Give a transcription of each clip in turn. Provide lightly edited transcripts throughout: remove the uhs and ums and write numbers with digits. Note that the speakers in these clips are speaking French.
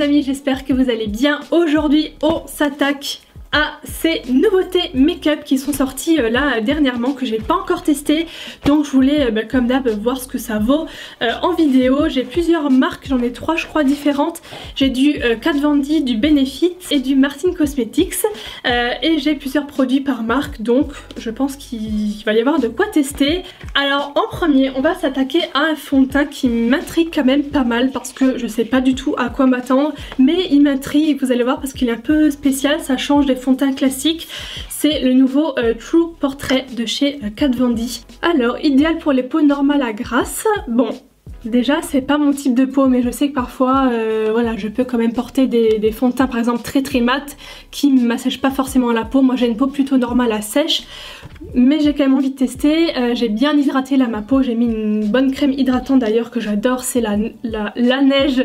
les amis, j'espère que vous allez bien. Aujourd'hui on s'attaque à ces nouveautés make-up qui sont sorties là dernièrement, que j'ai pas encore testé, donc je voulais comme d'hab voir ce que ça vaut en vidéo. J'ai plusieurs marques, j'en ai 3 je crois différentes. J'ai du Kat Von D, du Benefit et du Martin Cosmetics et j'ai plusieurs produits par marque, donc je pense qu'il va y avoir de quoi tester. Alors en premier on va s'attaquer à un fond de teint qui m'intrigue quand même pas mal parce que je sais pas du tout à quoi m'attendre, mais il m'intrigue, vous allez voir, parce qu'il est un peu spécial, ça change des fonds de teint classiques. C'est le nouveau True Portrait de chez Kat Von D. Alors idéal pour les peaux normales à grasse. Bon, déjà c'est pas mon type de peau, mais je sais que parfois voilà, je peux quand même porter des fonds de teint par exemple très mat qui ne m'assèchent pas forcément la peau. Moi j'ai une peau plutôt normale à sèche, mais j'ai quand même envie de tester. J'ai bien hydraté là ma peau, j'ai mis une bonne crème hydratante d'ailleurs que j'adore, c'est la neige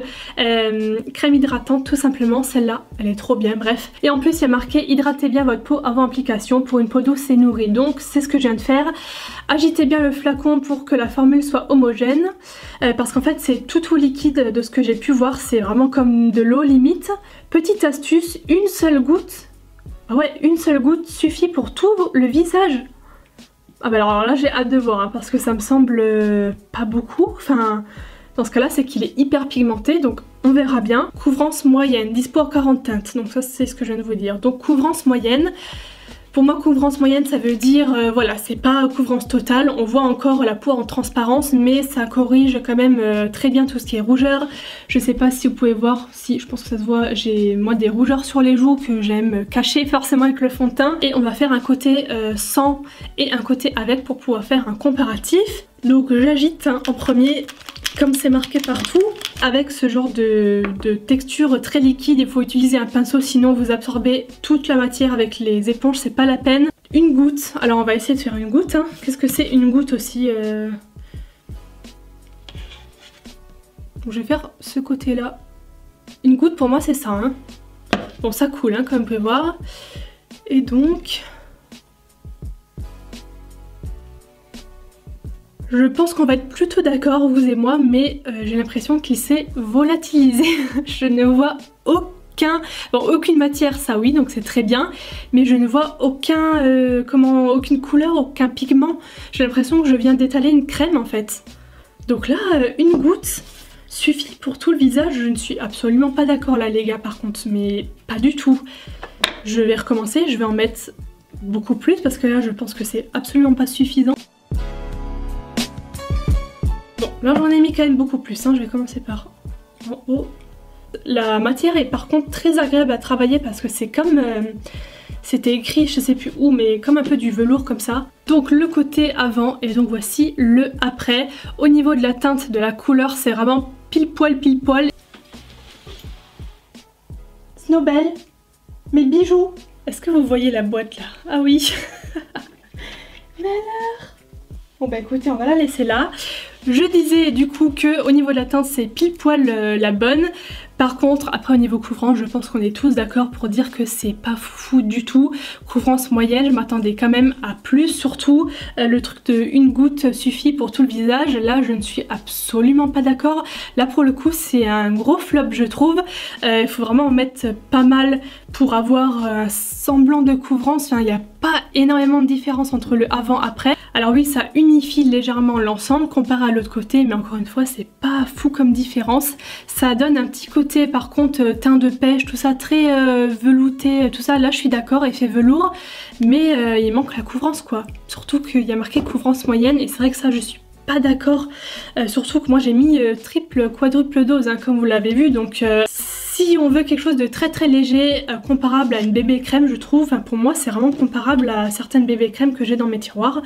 crème hydratante tout simplement. Celle-là elle est trop bien, bref. Et en plus il y a marqué hydratez bien votre peau avant application pour une peau douce et nourrie, donc c'est ce que je viens de faire. Agitez bien le flacon pour que la formule soit homogène, parce qu'en fait c'est tout liquide de ce que j'ai pu voir, c'est vraiment comme de l'eau limite. Petite astuce, une seule goutte, ah ouais, une seule goutte suffit pour tout le visage. Ah bah alors là j'ai hâte de voir hein, parce que ça me semble pas beaucoup, enfin dans ce cas là c'est qu'il est hyper pigmenté, donc on verra bien. Couvrance moyenne, dispo en 40 teintes, donc ça c'est ce que je viens de vous dire. Donc couvrance moyenne. Pour moi couvrance moyenne ça veut dire voilà, c'est pas couvrance totale, on voit encore la peau en transparence, mais ça corrige quand même très bien tout ce qui est rougeur. Je sais pas si vous pouvez voir, si je pense que ça se voit, j'ai moi des rougeurs sur les joues que j'aime cacher forcément avec le fond de teint, et on va faire un côté sans et un côté avec pour pouvoir faire un comparatif. Donc j'agite hein, en premier comme c'est marqué partout, avec ce genre de texture très liquide. Il faut utiliser un pinceau sinon vous absorbez toute la matière avec les éponges, c'est pas la peine. Une goutte, alors on va essayer de faire une goutte hein. Qu'est-ce que c'est une goutte aussi Donc je vais faire ce côté là. Une goutte pour moi c'est ça hein. Bon ça coule hein, comme vous pouvez voir. Et donc je pense qu'on va être plutôt d'accord vous et moi, mais j'ai l'impression qu'il s'est volatilisé. Je ne vois aucune matière, ça oui, donc c'est très bien, mais je ne vois aucune couleur, aucun pigment. J'ai l'impression que je viens d'étaler une crème en fait. Donc là, une goutte suffit pour tout le visage. Je ne suis absolument pas d'accord là les gars par contre, mais pas du tout. Je vais recommencer, je vais en mettre beaucoup plus parce que là je pense que c'est absolument pas suffisant. Bon, là j'en ai mis quand même beaucoup plus, hein. Je vais commencer par en haut. La matière est par contre très agréable à travailler parce que c'est comme, c'était écrit je sais plus où, mais comme un peu du velours comme ça. Donc le côté avant et donc voici le après. Au niveau de la teinte, de la couleur, c'est vraiment pile poil. Snowbell, mes bijoux. Est-ce que vous voyez la boîte là? Ah oui. Mais alors? Bon bah écoutez, on va la laisser là. Je disais du coup que au niveau de la teinte c'est pile poil la bonne. Par contre après au niveau couvrance je pense qu'on est tous d'accord pour dire que c'est pas fou du tout. Couvrance moyenne, je m'attendais quand même à plus, surtout le truc de une goutte suffit pour tout le visage. Là je ne suis absolument pas d'accord. Là pour le coup c'est un gros flop je trouve. Il faut vraiment en mettre pas mal pour avoir un semblant de couvrance. Enfin, il n'y a pas énormément de différence entre le avant-après. Alors oui ça unifie légèrement l'ensemble comparé à l'autre côté, mais encore une fois c'est pas fou comme différence. Ça donne un petit côté par contre teint de pêche, tout ça très velouté, tout ça. Là je suis d'accord, effet velours, mais il manque la couvrance quoi. Surtout qu'il y a marqué couvrance moyenne et c'est vrai que ça je suis pas d'accord. Surtout que moi j'ai mis triple quadruple dose hein, comme vous l'avez vu, donc si on veut quelque chose de très léger, comparable à une bébé crème je trouve, enfin, pour moi c'est vraiment comparable à certaines bébé crèmes que j'ai dans mes tiroirs.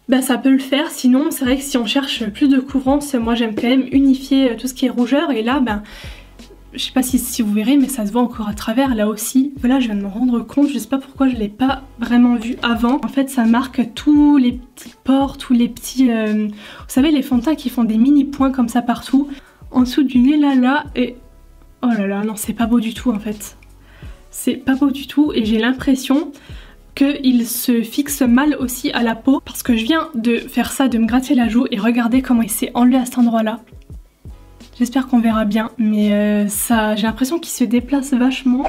Ben ça peut le faire, sinon c'est vrai que si on cherche plus de couvrance, moi j'aime quand même unifier tout ce qui est rougeur, et là ben je sais pas si vous verrez mais ça se voit encore à travers là aussi. Là je viens de me rendre compte, je sais pas pourquoi je l'ai pas vraiment vu avant. En fait ça marque tous les petits pores, tous les petits... vous savez les fonds de teint qui font des mini points comme ça partout. En dessous du nez là et... Oh là là, non c'est pas beau du tout en fait. C'est pas beau du tout et j'ai l'impression qu'il se fixe mal aussi à la peau, parce que je viens de faire ça, de me gratter la joue et regardez comment il s'est enlevé à cet endroit là. J'espère qu'on verra bien, mais ça, j'ai l'impression qu'il se déplace vachement.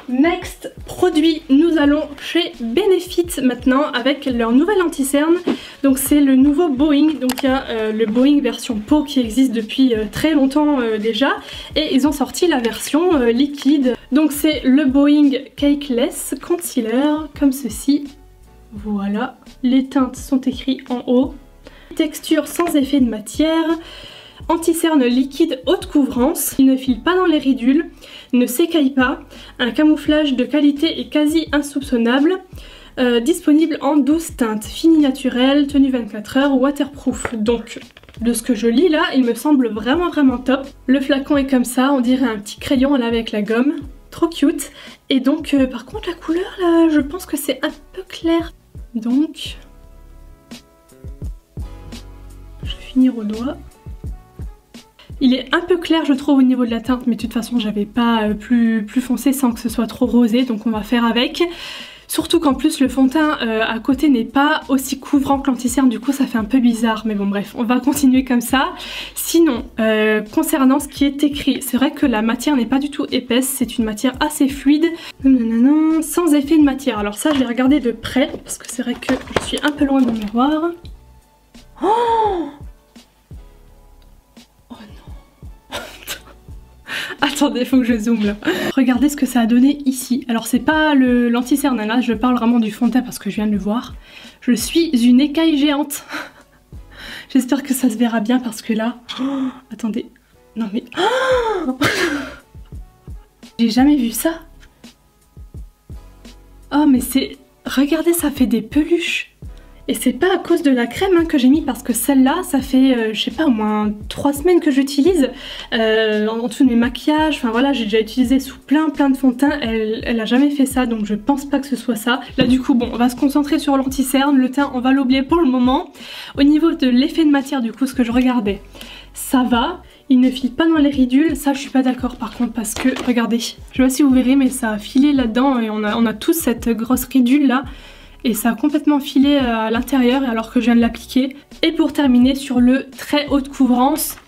Next produit, nous allons chez Benefit maintenant avec leur nouvelle anti-cerne. Donc c'est le nouveau Boeing, donc il y a le Boeing version peau qui existe depuis très longtemps déjà, et ils ont sorti la version liquide. Donc c'est le Boeing Cakeless Concealer comme ceci. Voilà, les teintes sont écrites en haut. Texture sans effet de matière. Anti-cerne liquide haute couvrance, il ne file pas dans les ridules, ne s'écaille pas, un camouflage de qualité et quasi insoupçonnable, disponible en 12 teintes, fini naturel, tenue 24 heures, waterproof. Donc de ce que je lis là, il me semble vraiment top. Le flacon est comme ça, on dirait un petit crayon là avec la gomme, trop cute. Et donc par contre la couleur là, je pense que c'est un peu clair. Donc je vais finir au doigt. Il est un peu clair je trouve au niveau de la teinte, mais de toute façon j'avais pas plus foncé sans que ce soit trop rosé, donc on va faire avec. Surtout qu'en plus le fond de teint à côté n'est pas aussi couvrant que l'anti-cerne, du coup ça fait un peu bizarre, mais bon bref, on va continuer comme ça. Sinon, concernant ce qui est écrit, c'est vrai que la matière n'est pas du tout épaisse, c'est une matière assez fluide, sans effet de matière. Alors ça je l'ai regardé de près, parce que c'est vrai que je suis un peu loin de mon miroir. Oh! Attendez, faut que je zoome là. Regardez ce que ça a donné ici. Alors c'est pas l'anti-cerne là, je parle vraiment du fond de teint parce que je viens de le voir. Je suis une écaille géante. J'espère que ça se verra bien parce que là... Oh, attendez. Non mais... Oh, j'ai jamais vu ça. Oh mais c'est... Regardez, ça fait des peluches. Et c'est pas à cause de la crème hein, que j'ai mis, parce que celle-là, ça fait, je sais pas, au moins 3 semaines que j'utilise en dessous de mes maquillages. Enfin voilà, j'ai déjà utilisé sous plein de fond de teint. Elle a jamais fait ça, donc je pense pas que ce soit ça. Là du coup, bon, on va se concentrer sur l'anti-cerne. Le teint, on va l'oublier pour le moment. Au niveau de l'effet de matière, du coup, ce que je regardais, ça va. Il ne file pas dans les ridules, ça je suis pas d'accord par contre parce que, regardez, je sais pas si vous verrez, mais ça a filé là-dedans et on a tous cette grosse ridule là. Et ça a complètement filé à l'intérieur alors que je viens de l'appliquer. Et pour terminer sur le très haute couvrance,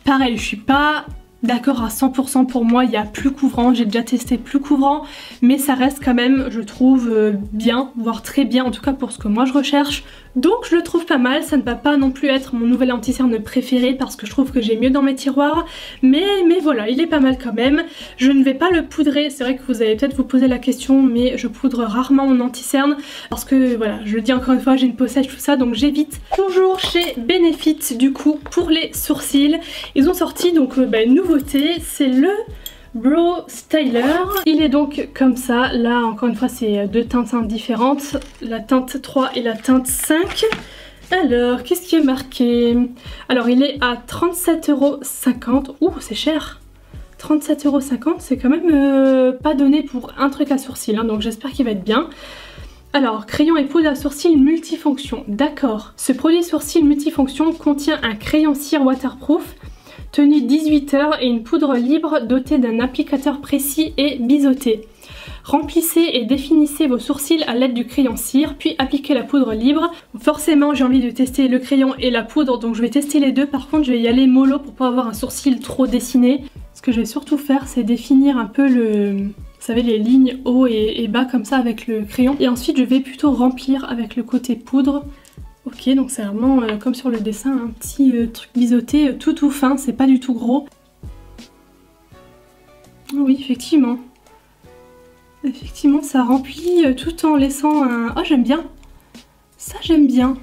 pareil, je suis pas d'accord à 100% pour moi, il y a plus couvrant, j'ai déjà testé plus couvrant, mais ça reste quand même, je trouve, bien, voire très bien, en tout cas pour ce que moi je recherche. Donc je le trouve pas mal, ça ne va pas non plus être mon nouvel anti-cerne préféré parce que je trouve que j'ai mieux dans mes tiroirs, mais voilà, il est pas mal quand même. Je ne vais pas le poudrer, c'est vrai que vous allez peut-être vous poser la question, mais je poudre rarement mon anti-cerne parce que voilà, je le dis encore une fois, j'ai une peau sèche, tout ça, donc j'évite. Toujours chez Benefit du coup pour les sourcils, ils ont sorti donc une nouveauté, c'est le Brow Styler. Il est donc comme ça, là encore une fois c'est deux teintes différentes, la teinte 3 et la teinte 5. Alors qu'est-ce qui est marqué? Alors il est à 37,50 €, ouh c'est cher, 37,50 €, c'est quand même pas donné pour un truc à sourcils, hein, donc j'espère qu'il va être bien. Alors, crayon et poudre à sourcils multifonction, d'accord. Ce produit sourcil multifonction contient un crayon cire waterproof, tenue 18 heures et une poudre libre dotée d'un applicateur précis et biseauté. Remplissez et définissez vos sourcils à l'aide du crayon cire, puis appliquez la poudre libre. Forcément j'ai envie de tester le crayon et la poudre, donc je vais tester les deux. Par contre je vais y aller mollo pour pas avoir un sourcil trop dessiné. Ce que je vais surtout faire c'est définir un peu vous savez, les lignes haut et bas comme ça avec le crayon. Et ensuite je vais plutôt remplir avec le côté poudre. Ok, donc c'est vraiment comme sur le dessin, un petit truc biseauté tout fin, c'est pas du tout gros. Oui, effectivement. Effectivement, ça remplit tout en laissant un... Oh, j'aime bien. Ça, j'aime bien.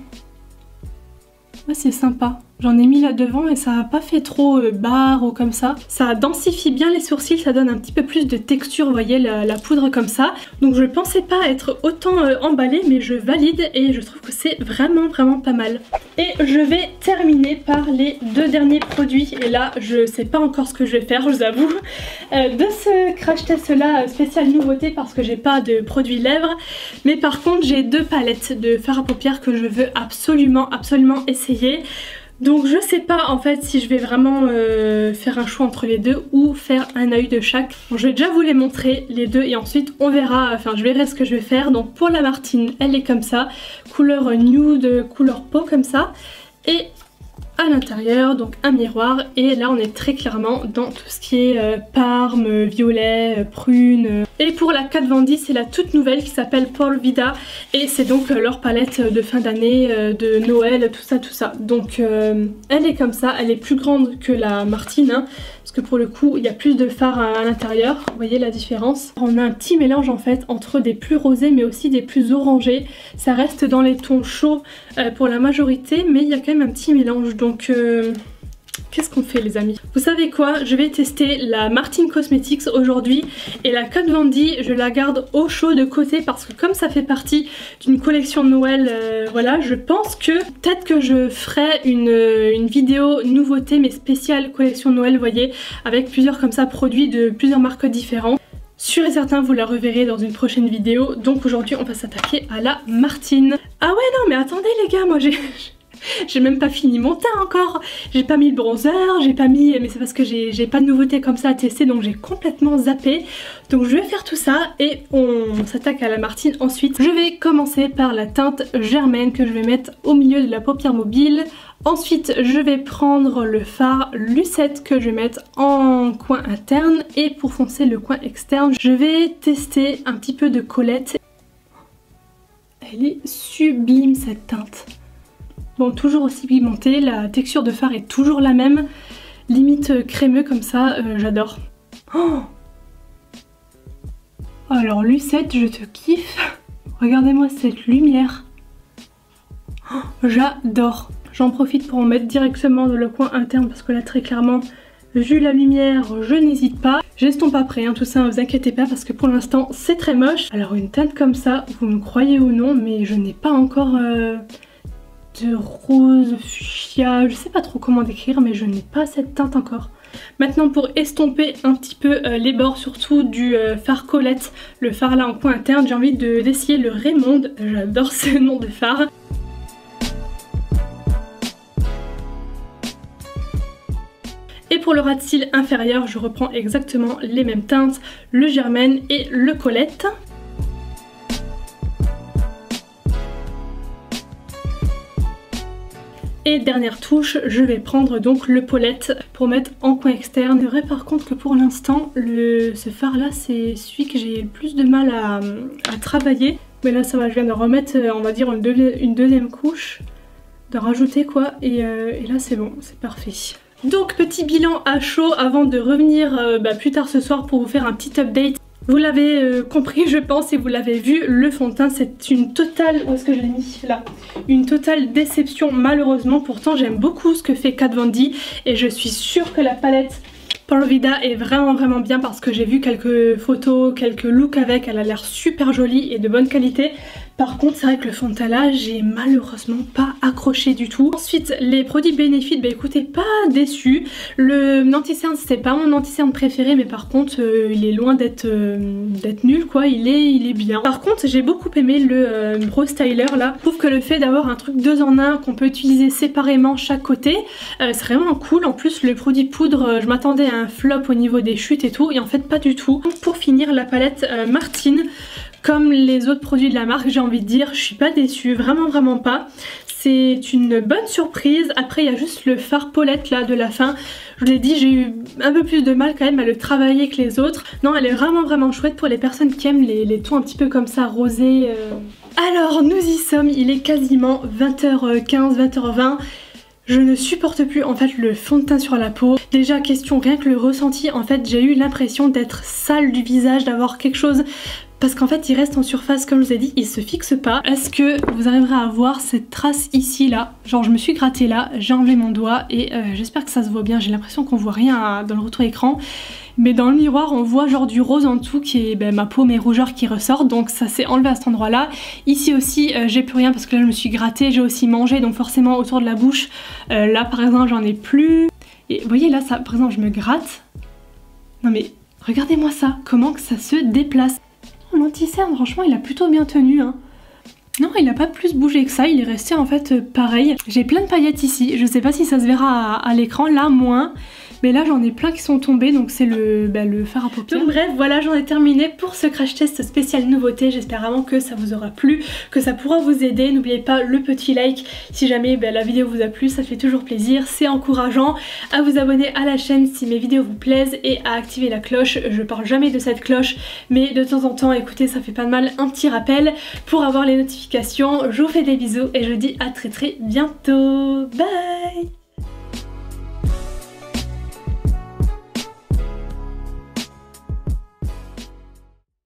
Ouais, c'est sympa. J'en ai mis là devant et ça n'a pas fait trop barre ou comme ça. Ça densifie bien les sourcils, ça donne un petit peu plus de texture, vous voyez, la poudre comme ça. Donc je pensais pas être autant emballée, mais je valide et je trouve que c'est vraiment pas mal. Et je vais terminer par les deux derniers produits. Et là, je sais pas encore ce que je vais faire, je vous avoue. De ce crash test là, spécial nouveauté parce que j'ai pas de produits lèvres. Mais par contre, j'ai deux palettes de fard à paupières que je veux absolument essayer. Donc je sais pas en fait si je vais vraiment faire un choix entre les deux ou faire un œil de chaque. Bon, je vais déjà vous les montrer les deux et ensuite on verra, enfin je verrai ce que je vais faire. Donc pour la Martine, elle est comme ça, couleur nude, couleur peau comme ça. Et à l'intérieur, donc un miroir, et là on est très clairement dans tout ce qui est parme, violet, prune. Et pour la Kat Von D, c'est la toute nouvelle qui s'appelle Pura Vida, et c'est donc leur palette de fin d'année, de Noël, tout ça. Donc elle est comme ça, elle est plus grande que la Martine, hein, parce que pour le coup il y a plus de fard à l'intérieur, vous voyez la différence. On a un petit mélange en fait entre des plus rosés mais aussi des plus orangés, ça reste dans les tons chauds pour la majorité, mais il y a quand même un petit mélange, donc qu'est-ce qu'on fait les amis? Vous savez quoi? Je vais tester la Martine Cosmetics aujourd'hui, et la Kat Von D je la garde au chaud de côté parce que comme ça fait partie d'une collection de Noël, voilà, je pense que peut-être que je ferai une vidéo nouveauté mais spéciale collection de Noël, vous voyez, avec plusieurs comme ça produits de plusieurs marques différentes. Sûr et certain vous la reverrez dans une prochaine vidéo, donc aujourd'hui on va s'attaquer à la Martine. Ah ouais non mais attendez les gars, moi j'ai même pas fini mon teint encore, j'ai pas mis le bronzer, j'ai pas mis, mais c'est parce que j'ai pas de nouveauté comme ça à tester, donc j'ai complètement zappé. Donc je vais faire tout ça et on s'attaque à la Martine ensuite. Je vais commencer par la teinte Germaine que je vais mettre au milieu de la paupière mobile. Ensuite je vais prendre le fard Lucette que je vais mettre en coin interne, et pour foncer le coin externe je vais tester un petit peu de Colette. Elle est sublime cette teinte. Bon, toujours aussi pigmenté, la texture de fard est toujours la même, limite crémeux comme ça, j'adore. Oh, alors Lucette, je te kiffe. Regardez-moi cette lumière. Oh, j'adore. J'en profite pour en mettre directement dans le coin interne parce que là très clairement, vu la lumière, je n'hésite pas. J'estompe après, hein, tout ça, ne vous inquiétez pas parce que pour l'instant c'est très moche. Alors une teinte comme ça, vous me croyez ou non, mais je n'ai pas encore de rose, fuchsia, je sais pas trop comment décrire, mais je n'ai pas cette teinte encore. Maintenant pour estomper un petit peu les bords, surtout du fard Colette, le fard là en coin interne, j'ai envie d'essayer le Raymond, j'adore ce nom de fard. Et pour le ras de cils inférieur, je reprends exactement les mêmes teintes, le Germaine et le Colette. Et dernière touche, je vais prendre donc le Paulette pour mettre en coin externe. C'est vrai par contre que pour l'instant, ce fard là c'est celui que j'ai le plus de mal à travailler. Mais là ça va, je viens de remettre on va dire une deuxième couche, de rajouter quoi, et là c'est bon, c'est parfait. Donc petit bilan à chaud avant de revenir plus tard ce soir pour vous faire un petit update. Vous l'avez compris je pense et vous l'avez vu, le fond de teint c'est une totale, où est-ce que je l'ai mis là, une totale déception malheureusement. Pourtant j'aime beaucoup ce que fait Kat Von D et je suis sûre que la palette Pura Vida est vraiment bien parce que j'ai vu quelques photos, quelques looks avec, elle a l'air super jolie et de bonne qualité. Par contre c'est vrai que le fond de teint là j'ai malheureusement pas accroché du tout. Ensuite les produits Benefit, bah écoutez, pas déçu. Le anti-cerne c'est pas mon anti-cerne préféré, mais par contre il est loin d'être nul quoi, il est bien. Par contre j'ai beaucoup aimé le Brow Styler là. Je trouve que le fait d'avoir un truc 2 en 1 qu'on peut utiliser séparément chaque côté, c'est vraiment cool. En plus le produit poudre, je m'attendais à un flop au niveau des chutes et tout, et en fait pas du tout. Donc, pour finir la palette Martine, comme les autres produits de la marque, j'ai envie de dire, je suis pas déçue, vraiment pas. C'est une bonne surprise. Après il y a juste le fard Paulette là de la fin. Je vous l'ai dit, j'ai eu un peu plus de mal quand même à le travailler que les autres. Non, elle est vraiment chouette pour les personnes qui aiment les tons un petit peu comme ça rosés. Alors nous y sommes, il est quasiment 20h15, 20h20. Je ne supporte plus en fait le fond de teint sur la peau. Déjà question, rien que le ressenti, en fait j'ai eu l'impression d'être sale du visage, d'avoir quelque chose... Parce qu'en fait il reste en surface, comme je vous ai dit, il se fixe pas. Est-ce que vous arriverez à voir cette trace ici là? Genre je me suis grattée là, j'ai enlevé mon doigt et j'espère que ça se voit bien. J'ai l'impression qu'on voit rien dans le retour écran. Mais dans le miroir on voit genre du rose en dessous qui est ma peau, mes rougeurs qui ressortent. Donc ça s'est enlevé à cet endroit là. Ici aussi j'ai plus rien parce que là je me suis grattée, j'ai aussi mangé, donc forcément autour de la bouche. Là par exemple j'en ai plus. Et vous voyez là ça, par exemple je me gratte. Non mais regardez-moi ça, comment que ça se déplace. L'anti-cerne franchement il a plutôt bien tenu hein. Non, il a pas plus bougé que ça, il est resté en fait pareil. J'ai plein de paillettes ici, je sais pas si ça se verra à l'écran, là moins. Mais là j'en ai plein qui sont tombés, donc c'est le fard à paupières. Donc bref, voilà, j'en ai terminé pour ce crash test spécial nouveauté. J'espère vraiment que ça vous aura plu, que ça pourra vous aider. N'oubliez pas le petit like si jamais la vidéo vous a plu, ça fait toujours plaisir, c'est encourageant. À vous abonner à la chaîne si mes vidéos vous plaisent et à activer la cloche. Je parle jamais de cette cloche, mais de temps en temps, écoutez, ça fait pas de mal, un petit rappel pour avoir les notifications. Je vous fais des bisous et je vous dis à très bientôt. Bye!